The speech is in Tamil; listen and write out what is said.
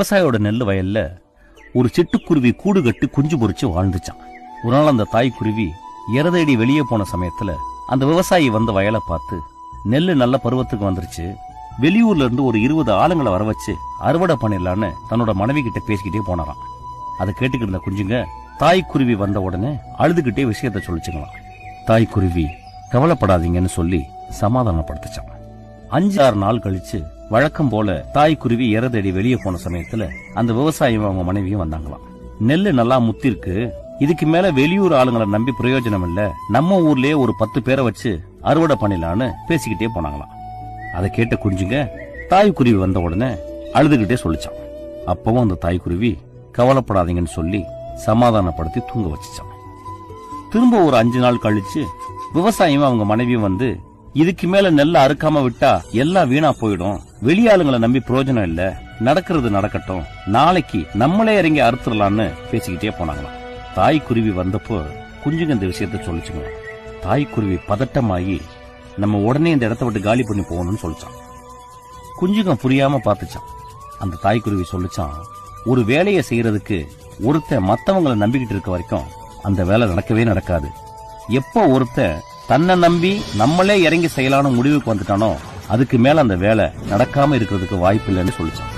விவசாயியோட நெல் வயல்ல ஒரு சிட்டுக்குருவி கூடு கட்டி குஞ்சு பொறிச்சு வாழ்ந்துச்சான். ஒரு நாள் அந்த தாய்க்குருவி இறதேடி வெளியே போன சமயத்துல அந்த விவசாயி வந்த வயலை பார்த்து, நெல்லு நல்ல பருவத்துக்கு வந்துருச்சு, வெளியூர்ல இருந்து ஒரு 20 ஆளுங்களை வர வச்சு அறுவடை பண்ணிடலான்னு தன்னோட மனைவி கிட்ட பேசிக்கிட்டே போனாராம். அதை கேட்டுக்கிட்டு இருந்த குஞ்சுங்க தாய்க்குருவி வந்த உடனே அழுதுகிட்டே விஷயத்த சொல்லிச்சுங்களாம். தாய்க்குருவி கவலைப்படாதீங்கன்னு சொல்லி சமாதானப்படுத்துச்சான். 5-6 நாள் கழிச்சு வழக்கம் போல தாய்க்குருவி இறதேடி வெளியே போன சமயத்துல அந்த விவசாயியும் அவங்க மனைவியும் வந்தாங்களாம். நெல்லு நல்லா முத்திருக்கு, இதுக்கு மேல வெளியூர் ஆளுங்களை நம்பி பிரயோஜனம் இல்ல, நம்ம ஊர்லயே ஒரு 10 பேரை வச்சு அறுவடை பண்ணிடலான்னு பேசிக்கிட்டே போனாங்களாம். அதை கேட்ட குஞ்சுங்க தாய்க்குருவி வந்த உடனே அழுதுகிட்டே சொல்லிச்சான். அப்பவும் அந்த தாய்க்குருவி கவலைப்படாதீங்கன்னு சொல்லி சமாதானப்படுத்தி தூங்க வச்சுச்சான். திரும்ப ஒரு 5 நாள் கழிச்சு விவசாயியும் அவங்க மனைவியும் வந்து, இதுக்கு மேல நெல்ல அறுக்காம விட்டா எல்லாம் வீணா போயிடும், வெளியாளுங்களை நம்பி பிரயோஜனம் இல்ல, நடக்கிறது நடக்கட்டும், நாளைக்கு நம்மளே இறங்கி அறுத்துடலான்னு பேசிக்கிட்டே போனாங்களாம். தாய்க்குருவி வந்தப்போ குஞ்சுங்க இந்த விஷயத்த சொல்லிச்சுங்க. தாய்க்குருவி பதட்டமாயி நம்ம உடனே இந்த இடத்த விட்டு காலி பண்ணி போகணும்னு சொல்லிச்சான். குஞ்சுங்க புரியாம பார்த்துச்சான். அந்த தாய்க்குருவி சொல்லிச்சான், ஒரு வேலையை செய்யறதுக்கு ஒருத்தன் மத்தவங்களை நம்பிக்கிட்டு இருக்க வரைக்கும் அந்த வேலை நடக்கவே நடக்காது. எப்போ ஒருத்தன் தன்னை நம்பி நம்மளே இறங்கி செய்யலான்னு முடிவுக்கு வந்துட்டானோ அதுக்கு மேல அந்த வேலை நடக்காம இருக்கிறதுக்கு வாய்ப்பு இல்லைன்னு சொல்லிச்சான்.